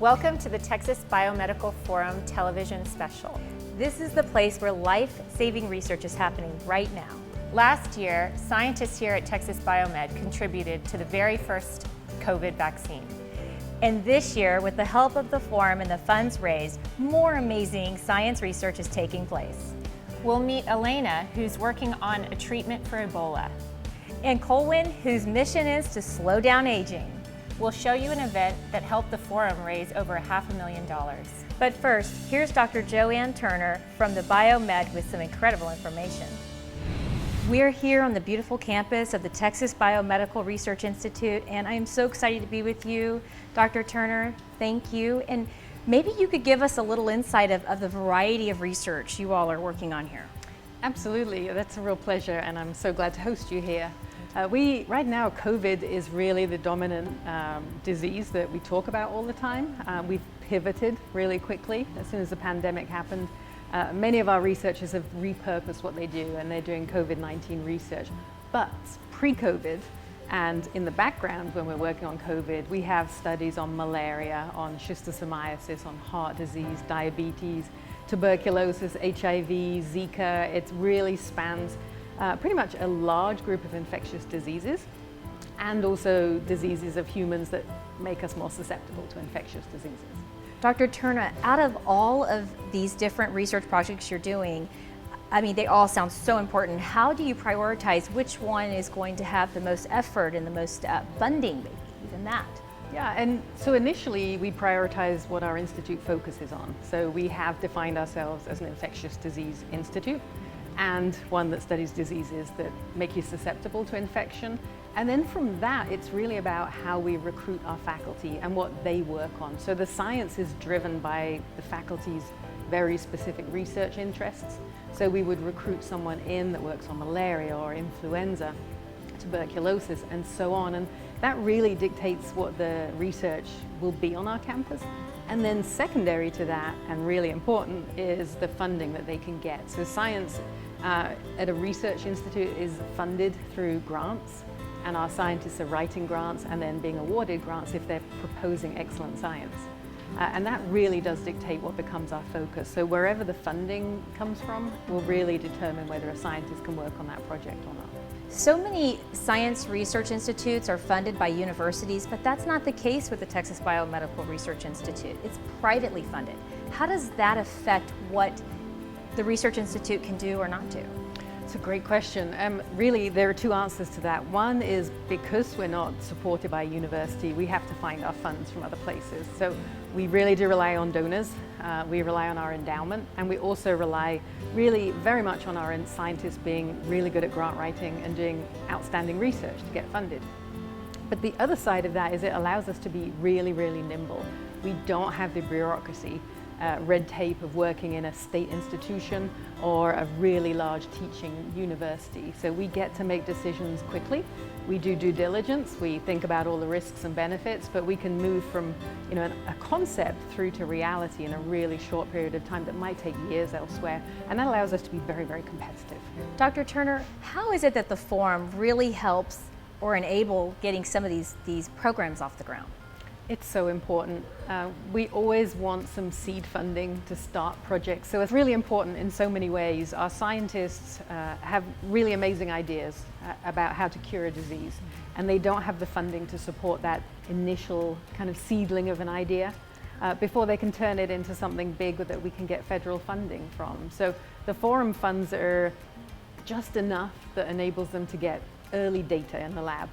Welcome to the Texas Biomedical Forum television special. This is the place where life-saving research is happening right now. Last year, scientists here at Texas Biomed contributed to the very first COVID vaccine. And this year, with the help of the forum and the funds raised, more amazing science research is taking place. We'll meet Elena, who's working on a treatment for Ebola, and Colwin, whose mission is to slow down aging. We'll show you an event that helped the forum raise over $500,000. But first, here's Dr. Joanne Turner from the Biomed with some incredible information. We're here on the beautiful campus of the Texas Biomedical Research Institute, and I'm so excited to be with you, Dr. Turner. Thank you. And maybe you could give us a little insight of the variety of research you all are working on here. Absolutely, that's a real pleasure, and I'm so glad to host you here. Right now, COVID is really the dominant disease that we talk about all the time. We've pivoted really quickly as soon as the pandemic happened. Many of our researchers have repurposed what they do, and they're doing COVID-19 research. But pre-COVID, and in the background when we're working on COVID, we have studies on malaria, on schistosomiasis, on heart disease, diabetes, tuberculosis, HIV, Zika. It really spans pretty much a large group of infectious diseases, and also diseases of humans that make us more susceptible to infectious diseases. Dr. Turner, out of all of these different research projects you're doing, I mean, they all sound so important. How do you prioritize which one is going to have the most effort and the most funding, maybe even that? Yeah, and so initially we prioritize what our institute focuses on. So we have defined ourselves as an infectious disease institute, and one that studies diseases that make you susceptible to infection. And then from that, it's really about how we recruit our faculty and what they work on. So the science is driven by the faculty's very specific research interests. So we would recruit someone in that works on malaria or influenza, tuberculosis, and so on. And that really dictates what the research will be on our campus. And then secondary to that, and really important, is the funding that they can get. So science at a research institute is funded through grants, and our scientists are writing grants and then being awarded grants if they're proposing excellent science. And that really does dictate what becomes our focus. So wherever the funding comes from will really determine whether a scientist can work on that project or not. So many science research institutes are funded by universities, but that's not the case with the Texas Biomedical Research Institute. It's privately funded. How does that affect what the research institute can do or not do? It's a great question. Really, there are two answers to that. One is because we're not supported by a university, we have to find our funds from other places. So we really do rely on donors, we rely on our endowment, and we also rely really very much on our scientists being really good at grant writing and doing outstanding research to get funded. But the other side of that is it allows us to be really, really nimble. We don't have the bureaucracy, red tape of working in a state institution or a really large teaching university. So we get to make decisions quickly. We do due diligence, we think about all the risks and benefits, but we can move from a concept through to reality in a really short period of time that might take years elsewhere, and that allows us to be very, very competitive. Dr. Turner, how is it that the forum really helps or enable getting some of these programs off the ground? It's so important. We always want some seed funding to start projects, so it's really important in so many ways. Our scientists have really amazing ideas about how to cure a disease, and they don't have the funding to support that initial kind of seedling of an idea before they can turn it into something big that we can get federal funding from. So the forum funds are just enough that enables them to get early data in the lab,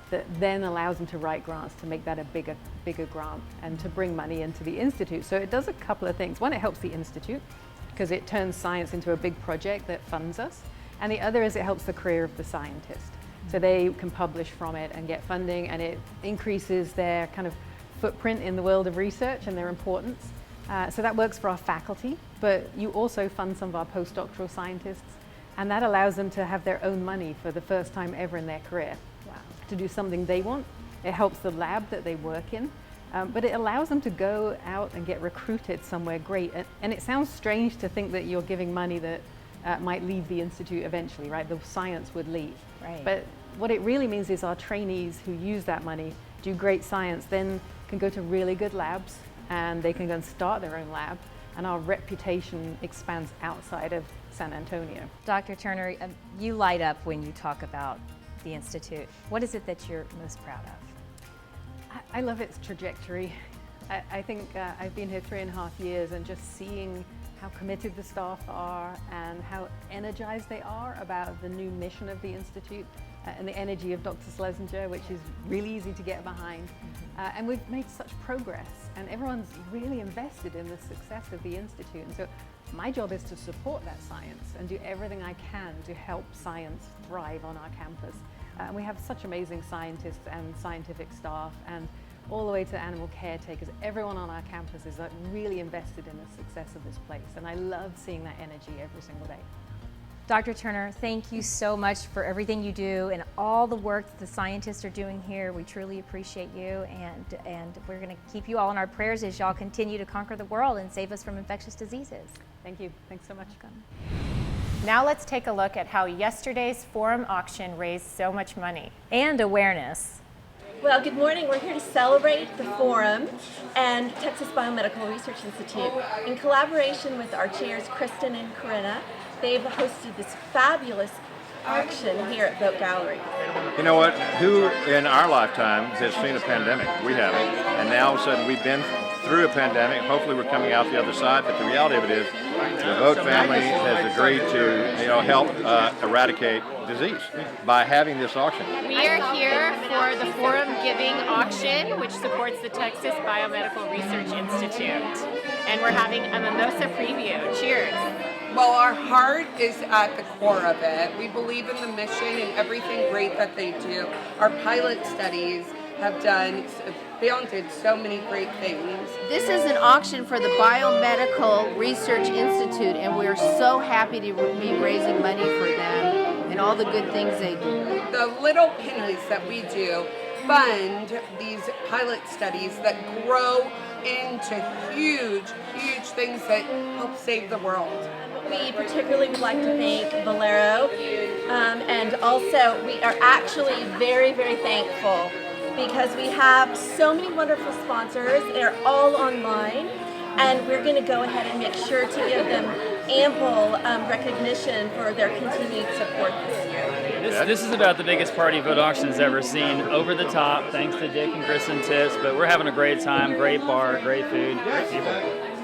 that then allows them to write grants to make that a bigger grant and to bring money into the institute. So it does a couple of things. One, it helps the institute because it turns science into a big project that funds us. And the other is it helps the career of the scientist. So they can publish from it and get funding, and it increases their kind of footprint in the world of research and their importance. So that works for our faculty, but you also fund some of our postdoctoral scientists, and that allows them to have their own money for the first time ever in their career. To do something they want. It helps the lab that they work in, but it allows them to go out and get recruited somewhere great. And it sounds strange to think that you're giving money that might leave the institute eventually, right? The science would leave. Right. But what it really means is our trainees who use that money, do great science, then can go to really good labs and they can go and start their own lab, and our reputation expands outside of San Antonio. Dr. Turner, you light up when you talk about the Institute. What is it that you're most proud of? I love its trajectory. I think I've been here 3.5 years, and just seeing how committed the staff are and how energized they are about the new mission of the Institute and the energy of Dr. Schlesinger, which is really easy to get behind. And we've made such progress, and everyone's really invested in the success of the Institute. And so my job is to support that science and do everything I can to help science thrive on our campus. And we have such amazing scientists and scientific staff, and all the way to animal caretakers. Everyone on our campus is really invested in the success of this place, and I love seeing that energy every single day. Dr. Turner, thank you so much for everything you do and all the work that the scientists are doing here. We truly appreciate you, and we're going to keep you all in our prayers as y'all continue to conquer the world and save us from infectious diseases. Thank you. Thanks so much. Now let's take a look at how yesterday's forum auction raised so much money and awareness. Well, good morning. We're here to celebrate the Forum and Texas Biomedical Research Institute. In collaboration with our chairs, Kristen and Corinna, they've hosted this fabulous auction here at Boat Gallery. You know what? Who in our lifetimes has seen a pandemic? We haven't. And now all of a sudden we've been through a pandemic. Hopefully we're coming out the other side, but the reality of it is the Boat family has agreed to help eradicate disease by having this auction. We are here for the Forum Giving Auction, which supports the Texas Biomedical Research Institute. And we're having a mimosa preview. Cheers. Well, our heart is at the core of it. We believe in the mission and everything great that they do. Our pilot studies have done, did so many great things. This is an auction for the Biomedical Research Institute, and we're so happy to be raising money for them and all the good things they do. The little pennies that we do fund these pilot studies that grow into huge, huge things that help save the world. We particularly would like to thank Valero, and also we are actually very, very thankful because we have so many wonderful sponsors. They're all online, and we're going to go ahead and make sure to give them ample recognition for their continued support this year. This is about the biggest party Boat Auction's ever seen. Over the top, thanks to Dick and Kristen Tips, but we're having a great time, great bar, great food, great people.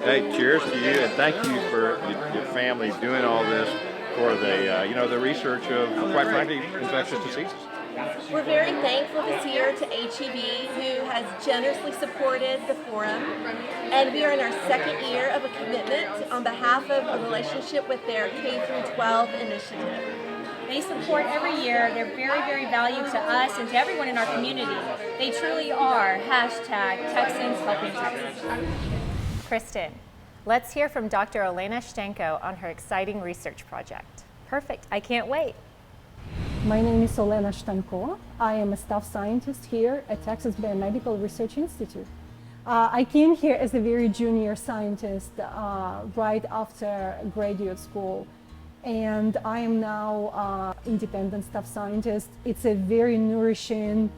Hey, cheers to you, and thank you for your family doing all this for the research of, quite frankly, infectious diseases. We're very thankful this year to HEB, who has generously supported the Forum, and we are in our second year of a commitment on behalf of a relationship with their K-12 initiative. They support every year. They're very, very valued to us and to everyone in our community. They truly are #Texans Helping Texans. Kristen, let's hear from Dr. Elena Tanchenko on her exciting research project. Perfect, I can't wait. My name is Elena Tanchenko. I am a staff scientist here at Texas Biomedical Research Institute. I came here as a very junior scientist right after graduate school, and I am now independent staff scientist. It's a very nourishing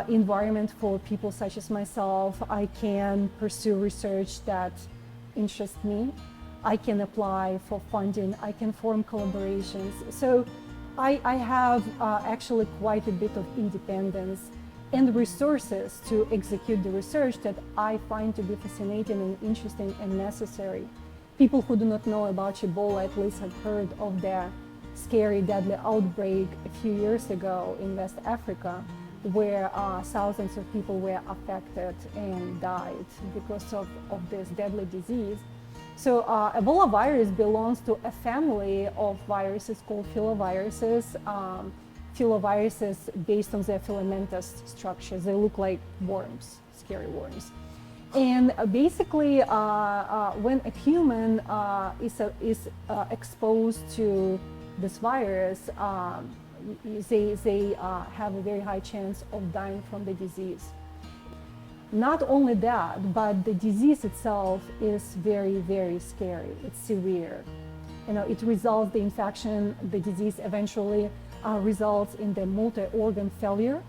environment for people such as myself. I can pursue research that interests me. I can apply for funding. I can form collaborations. So I have actually quite a bit of independence and resources to execute the research that I find to be fascinating and interesting and necessary. People who do not know about Ebola at least have heard of the scary, deadly outbreak a few years ago in West Africa, where thousands of people were affected and died because of this deadly disease. So Ebola virus belongs to a family of viruses called filoviruses. Filoviruses based on their filamentous structures. They look like worms, scary worms. And basically, when a human is exposed to this virus, they have a very high chance of dying from the disease. Not only that, but the disease itself is very, very scary. It's severe. It results, the infection, the disease eventually results in the multi-organ failure,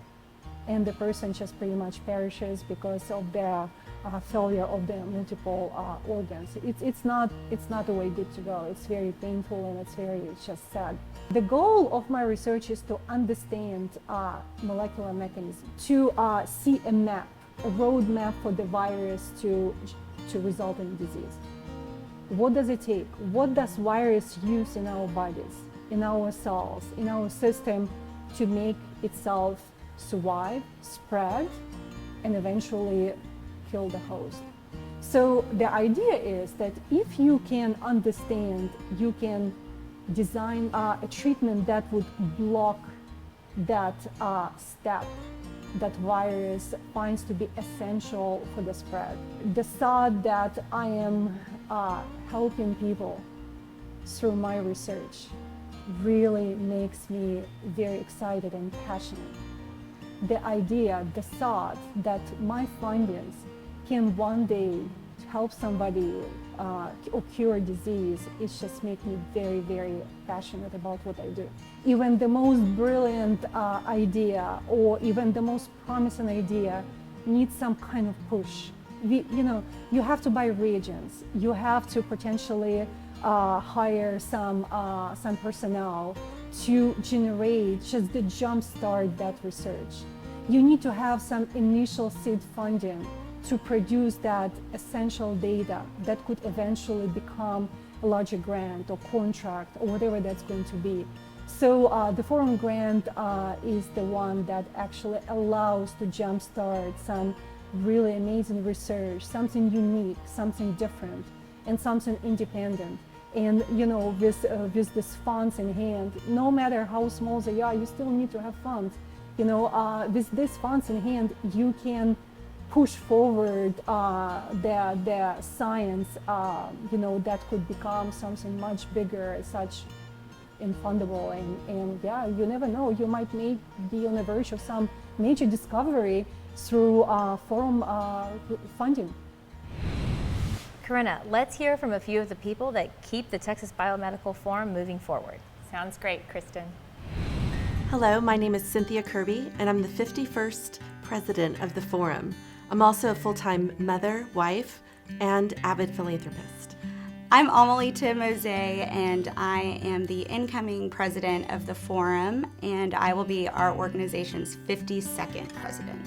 and the person just pretty much perishes because of the failure of the multiple organs. It's not a way good to go. It's very painful and it's just sad. The goal of my research is to understand molecular mechanism, to see a map, a roadmap for the virus to result in disease. What does it take? What does virus use in our bodies, in our cells, in our system to make itself survive, spread, and eventually kill the host? So the idea is that if you can understand, you can design a treatment that would block that step that virus finds to be essential for the spread. The thought that I am helping people through my research really makes me very excited and passionate. The idea, the thought that my findings can one day help somebody or cure disease, it just makes me very, very passionate about what I do. Even the most brilliant idea or even the most promising idea needs some kind of push. You have to buy reagents. You have to potentially hire some personnel to generate, just to jumpstart that research. You need to have some initial seed funding to produce that essential data that could eventually become a larger grant or contract or whatever that's going to be. So the Forum grant is the one that actually allows to jumpstart some really amazing research, something unique, something different, and something independent. And with these funds in hand, no matter how small they are, you still need to have funds. With these funds in hand, you can push forward the science, that could become something much bigger, such infundable, and yeah, you never know, you might be on the verge of some major discovery through Forum funding. Corinna, let's hear from a few of the people that keep the Texas Biomedical Forum moving forward. Sounds great, Kristen. Hello, my name is Cynthia Kirby, and I'm the 51st president of the Forum. I'm also a full-time mother, wife, and avid philanthropist. I'm Amelie Timose, and I am the incoming president of the Forum, and I will be our organization's 52nd president.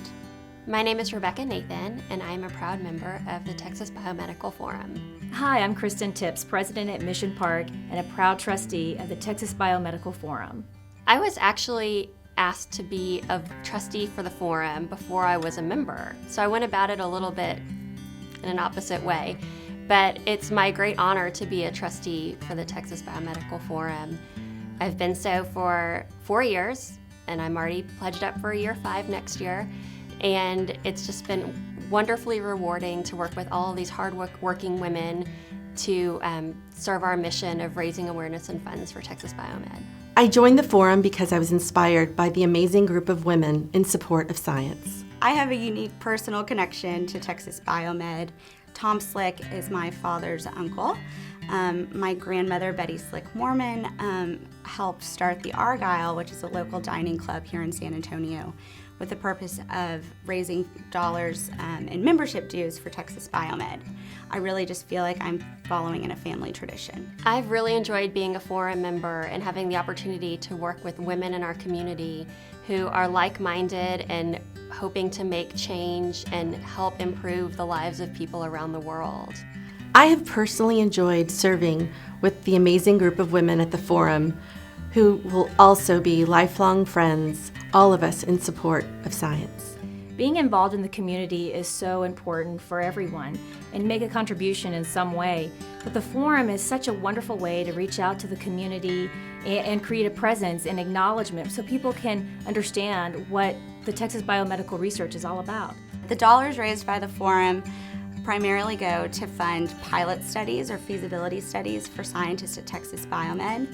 My name is Rebecca Nathan, and I am a proud member of the Texas Biomedical Forum. Hi, I'm Kristen Tips, president at Mission Park and a proud trustee of the Texas Biomedical Forum. I was actually asked to be a trustee for the Forum before I was a member, so I went about it a little bit in an opposite way. But it's my great honor to be a trustee for the Texas Biomedical Forum. I've been so for 4 years, and I'm already pledged up for year 5 next year. And it's just been wonderfully rewarding to work with all of these hard-working women to serve our mission of raising awareness and funds for Texas Biomed. I joined the Forum because I was inspired by the amazing group of women in support of science. I have a unique personal connection to Texas Biomed. Tom Slick is my father's uncle. My grandmother, Betty Slick Mormon, helped start the Argyle, which is a local dining club here in San Antonio, with the purpose of raising dollars in membership dues for Texas Biomed. I really just feel like I'm following in a family tradition. I've really enjoyed being a Forum member and having the opportunity to work with women in our community who are like-minded and hoping to make change and help improve the lives of people around the world. I have personally enjoyed serving with the amazing group of women at the Forum who will also be lifelong friends, all of us in support of science. Being involved in the community is so important for everyone and make a contribution in some way. But the Forum is such a wonderful way to reach out to the community and create a presence and acknowledgement so people can understand what the Texas Biomedical Research is all about. The dollars raised by the Forum primarily go to fund pilot studies or feasibility studies for scientists at Texas Biomed.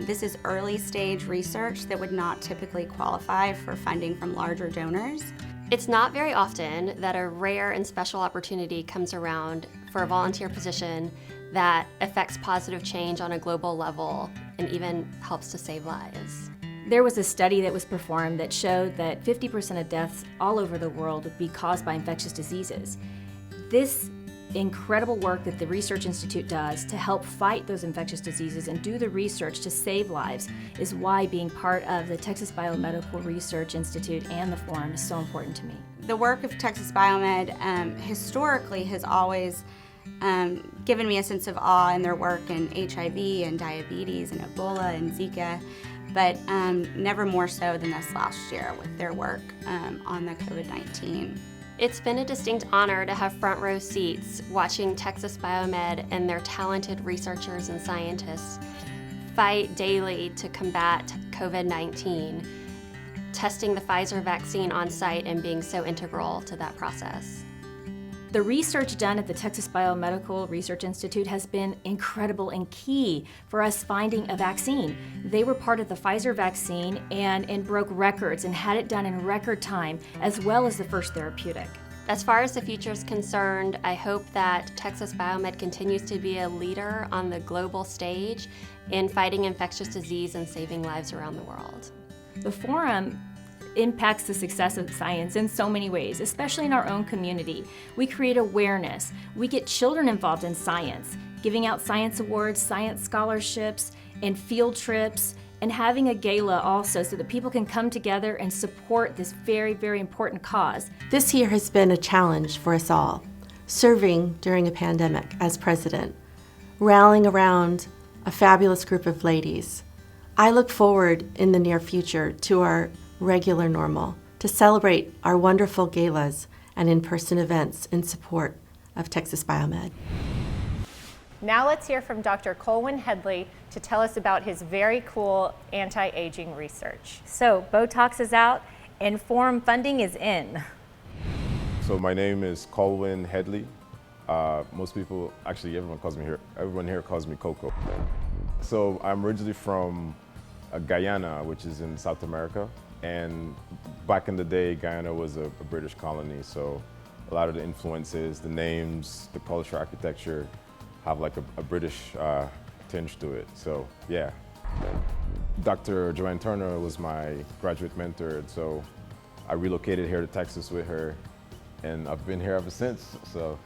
This is early stage research that would not typically qualify for funding from larger donors. It's not very often that a rare and special opportunity comes around for a volunteer position that affects positive change on a global level and even helps to save lives. There was a study that was performed that showed that 50% of deaths all over the world would be caused by infectious diseases. This incredible work that the Research Institute does to help fight those infectious diseases and do the research to save lives is why being part of the Texas Biomedical Research Institute and the Forum is so important to me. The work of Texas Biomed historically has always given me a sense of awe in their work in HIV and diabetes and Ebola and Zika, but never more so than this last year with their work on the COVID-19. It's been a distinct honor to have front row seats watching Texas Biomed and their talented researchers and scientists fight daily to combat COVID-19, testing the Pfizer vaccine on site and being so integral to that process. The research done at the Texas Biomedical Research Institute has been incredible and key for us finding a vaccine. They were part of the Pfizer vaccine and broke records and had it done in record time, as well as the first therapeutic. As far as the future is concerned, I hope that Texas Biomed continues to be a leader on the global stage in fighting infectious disease and saving lives around the world. The Forum impacts the success of science in so many ways, especially in our own community. We create awareness. We get children involved in science, giving out science awards, science scholarships, and field trips, and having a gala also so that people can come together and support this very, very important cause. This year has been a challenge for us all. Serving during a pandemic as president, rallying around a fabulous group of ladies. I look forward in the near future to our regular normal, to celebrate our wonderful galas and in-person events in support of Texas Biomed. Now let's hear from Dr. Colwin Headley to tell us about his very cool anti-aging research. So Botox is out and Forum funding is in. So my name is Colwin Headley. Most people, actually everyone here calls me Coco. So I'm originally from Guyana, which is in South America. And back in the day, Guyana was a British colony, so a lot of the influences, the names, the culture, architecture have like a British tinge to it. So yeah. Dr. Joanne Turner was my graduate mentor, so I relocated here to Texas with her, and I've been here ever since. So,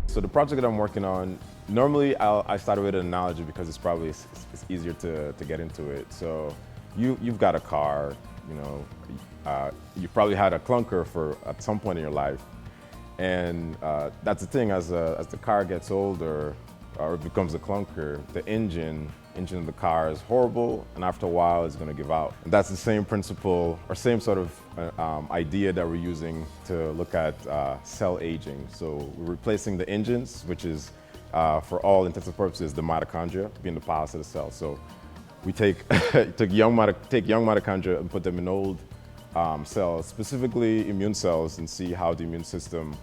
So the project that I'm working on, normally I started with an analogy because it's probably it's easier to get into it. So you've got a car, you know, you probably had a clunker at some point in your life, and that's the thing. As the car gets older or it becomes a clunker, the engine of the car is horrible, and after a while it's going to give out. And that's the same principle or same sort of idea that we're using to look at cell aging. So we're replacing the engines, which is for all intents and purposes the mitochondria, being the powerhouse of the cell. So we take young mitochondria and put them in old cells, specifically immune cells, and see how the immune system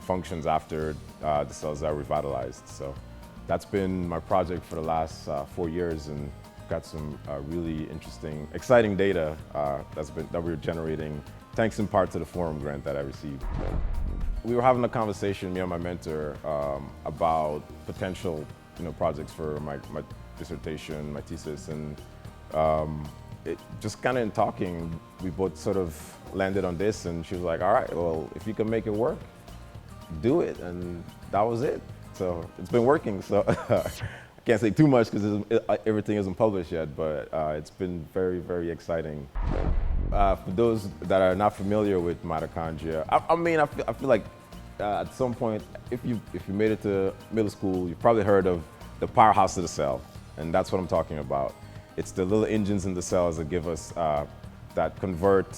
functions after the cells are revitalized. So that's been my project for the last 4 years, and got some really interesting, exciting data that we're generating, thanks in part to the Forum grant that I received. We were having a conversation, me and my mentor, about potential, projects for my dissertation, my thesis, and it just kind of in talking, we both sort of landed on this, and she was like, "All right, well, if you can make it work, do it," and that was it. So it's been working, so I can't say too much because everything isn't published yet, but it's been very, very exciting. For those that are not familiar with mitochondria, I feel like at some point, if you made it to middle school, you've probably heard of the powerhouse of the cell, and that's what I'm talking about. It's the little engines in the cells that give us, that convert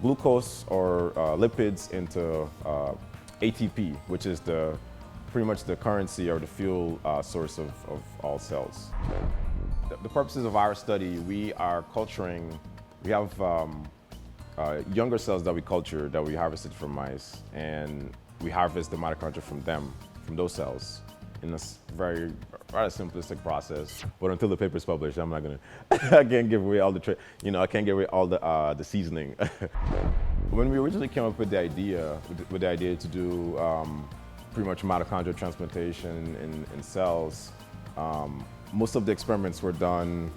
glucose or lipids into ATP, which is pretty much the currency or the fuel source of all cells. The purposes of our study, we are culturing, we have younger cells that we culture, that we harvested from mice, and we harvest the mitochondria from those cells in a very simplistic process. But until the paper is published, I'm not gonna, I can't give away all the I can't give away all the seasoning. When we originally came up with the idea to do pretty much mitochondrial transplantation in cells, most of the experiments were done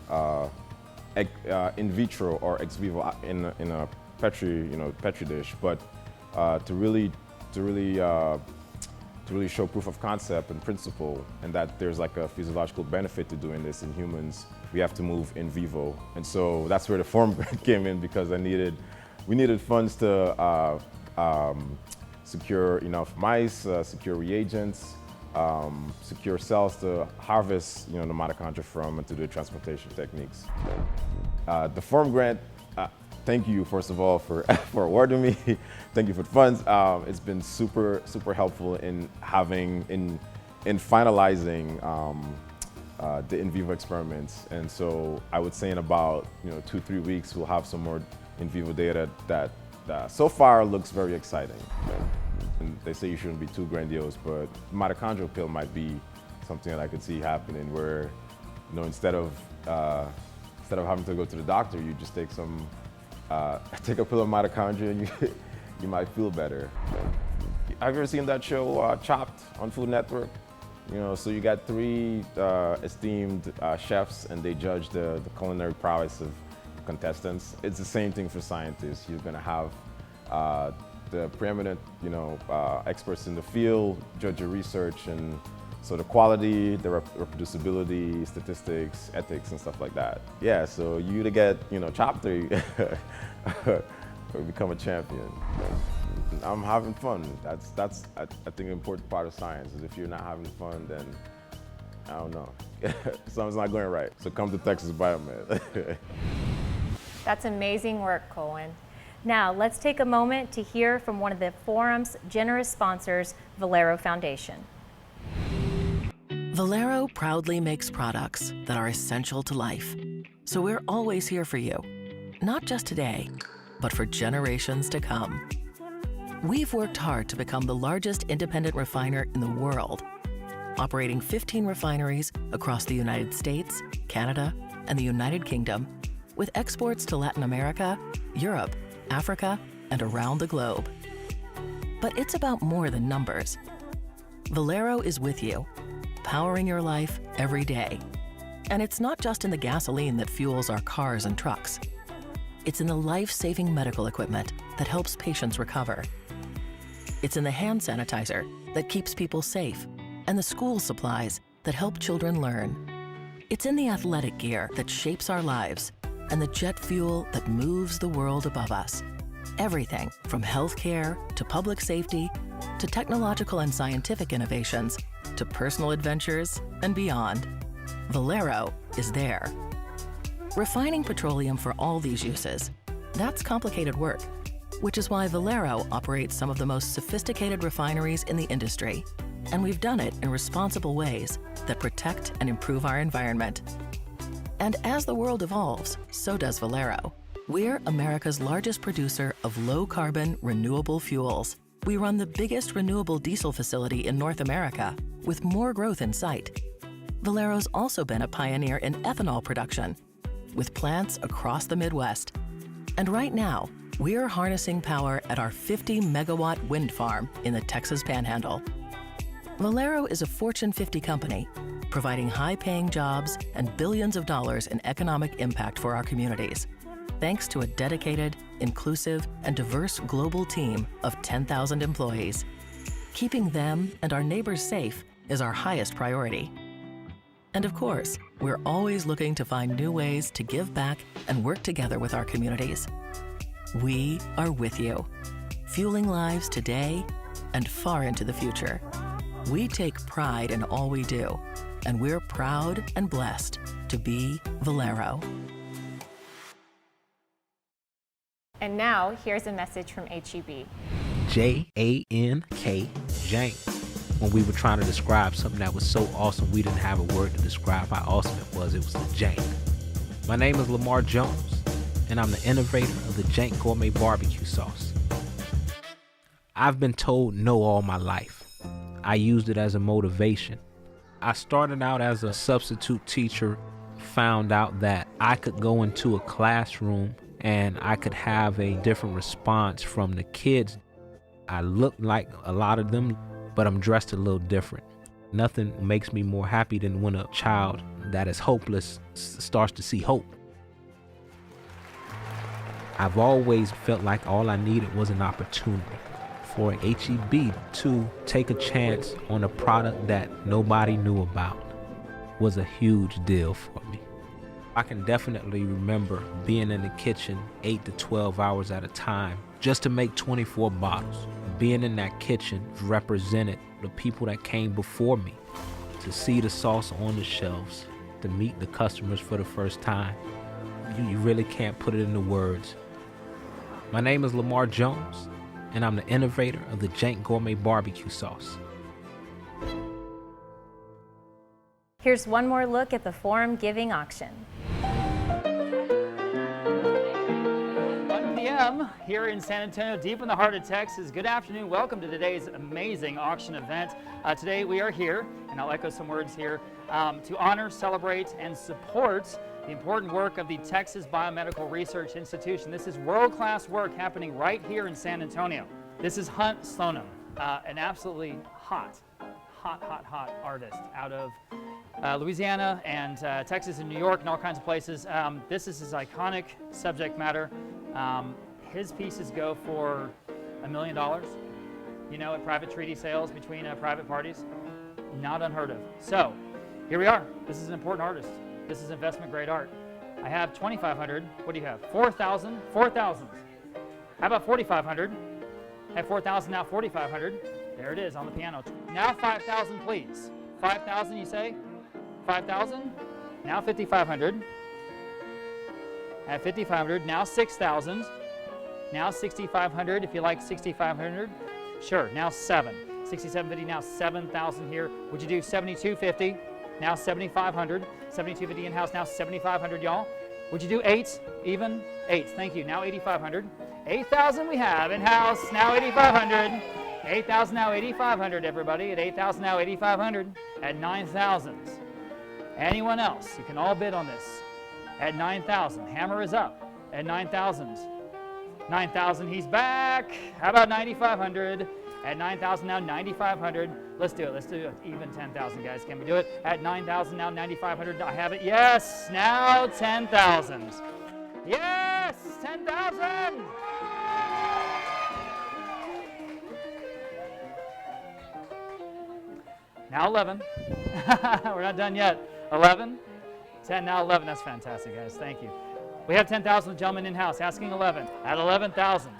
in vitro or ex vivo in a petri dish, but to really show proof of concept and principle, and that there's like a physiological benefit to doing this in humans, we have to move in vivo. And so that's where the forum grant came in, because we needed funds to secure enough mice, secure reagents, secure cells to harvest the mitochondria from, and to do transplantation techniques. The forum grant, thank you first of all for awarding me. Thank you for the funds. It's been super helpful in finalizing the in vivo experiments. And so I would say in about 2-3 weeks we'll have some more in vivo data that so far looks very exciting. And they say you shouldn't be too grandiose, but mitochondrial pill might be something that I could see happening, where instead of having to go to the doctor, you just take a pill of mitochondria and you might feel better. Have you ever seen that show Chopped on Food Network? So you got 3 esteemed chefs, and they judge the culinary prowess of contestants. It's the same thing for scientists. You're gonna have the preeminent, experts in the field judge your research, and so the quality, the reproducibility, statistics, ethics, and stuff like that. Yeah, so you to get, chopped or become a champion. I'm having fun. That's I think an important part of science is if you're not having fun, then I don't know. Something's not going right. So come to Texas Biomed. That's amazing work, Colwin. Now, let's take a moment to hear from one of the forum's generous sponsors, Valero Foundation. Valero proudly makes products that are essential to life. So we're always here for you, not just today, but for generations to come. We've worked hard to become the largest independent refiner in the world, operating 15 refineries across the United States, Canada, and the United Kingdom, with exports to Latin America, Europe, Africa, and around the globe. But it's about more than numbers. Valero is with you, powering your life every day. And it's not just in the gasoline that fuels our cars and trucks. It's in the life-saving medical equipment that helps patients recover. It's in the hand sanitizer that keeps people safe, and the school supplies that help children learn. It's in the athletic gear that shapes our lives, and the jet fuel that moves the world above us. Everything from healthcare to public safety to technological and scientific innovations to personal adventures and beyond. Valero is there. Refining petroleum for all these uses, that's complicated work, which is why Valero operates some of the most sophisticated refineries in the industry. And we've done it in responsible ways that protect and improve our environment. And as the world evolves, so does Valero. We're America's largest producer of low-carbon, renewable fuels. We run the biggest renewable diesel facility in North America, with more growth in sight. Valero's also been a pioneer in ethanol production, with plants across the Midwest. And right now, we're harnessing power at our 50-megawatt wind farm in the Texas Panhandle. Valero is a Fortune 50 company, providing high-paying jobs and billions of dollars in economic impact for our communities, thanks to a dedicated, inclusive, and diverse global team of 10,000 employees. Keeping them and our neighbors safe is our highest priority. And of course, we're always looking to find new ways to give back and work together with our communities. We are with you, fueling lives today and far into the future. We take pride in all we do, and we're proud and blessed to be Valero. And now, here's a message from HEB. J-A-N-K, Jank. When we were trying to describe something that was so awesome, we didn't have a word to describe how awesome it was. It was the Jank. My name is Lamar Jones, and I'm the innovator of the Jank Gourmet Barbecue Sauce. I've been told no all my life. I used it as a motivation. I started out as a substitute teacher, found out that I could go into a classroom and I could have a different response from the kids. I look like a lot of them, but I'm dressed a little different. Nothing makes me more happy than when a child that is hopeless starts to see hope. I've always felt like all I needed was an opportunity for HEB to take a chance on a product that nobody knew about. Was a huge deal for me. I can definitely remember being in the kitchen 8 to 12 hours at a time just to make 24 bottles. Being in that kitchen represented the people that came before me, to see the sauce on the shelves, to meet the customers for the first time. You really can't put it into words. My name is Lamar Jones, and I'm the innovator of the Jank Gourmet Barbecue Sauce. Here's one more look at the Forum Giving Auction. 1 p.m. here in San Antonio, deep in the heart of Texas. Good afternoon. Welcome to today's amazing auction event. Today we are here, and I'll echo some words here, to honor, celebrate, and support the important work of the Texas Biomedical Research Institution. This is world-class work happening right here in San Antonio. This is Hunt Slonim, an absolutely hot artist out of Louisiana and Texas and New York and all kinds of places. This is his iconic subject matter. His pieces go for $1 million, you know, at private treaty sales between private parties. Not unheard of. So here we are. This is an important artist. This is investment grade art. I have 2,500. What do you have? 4,000. 4,000. How about 4,500? I have 4,000, now 4,500. There it is on the piano. Now 5,000, please. 5,000, you say? 5,000. Now 5,500. At 5,500. Now 6,000. Now 6,500. If you like 6,500, sure. Now 7. 6,750. Now 7,000 here. Would you do 7,250? Now 7,500. 7,250 in house. Now 7,500, y'all. Would you do 8? Even 8. Thank you. Now 8,500. 8,000 we have in house. Now 8,500. 8,000 now 8,500, everybody. At 8,000 now 8,500. At 9,000. Anyone else? You can all bid on this. At 9,000. Hammer is up. At 9,000. 9,000, he's back. How about 9,500? At 9,000 now 9,500. Let's do it. Let's do it. Even 10,000, guys. Can we do it? At 9,000 now 9,500. I have it. Yes. Now 10,000. Yes. 10,000. Now 11. We're not done yet. 11. 10, now 11. That's fantastic, guys. Thank you. We have 10,000 gentlemen in-house asking 11. At 11,000.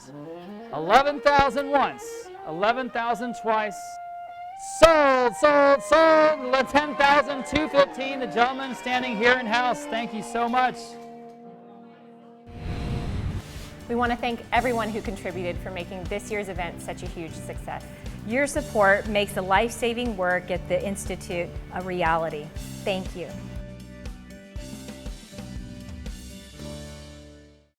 11,000 once. 11,000 twice. Sold, sold, sold. 10,215. The gentleman standing here in-house. Thank you so much. We want to thank everyone who contributed for making this year's event such a huge success. Your support makes the life-saving work at the Institute a reality. Thank you.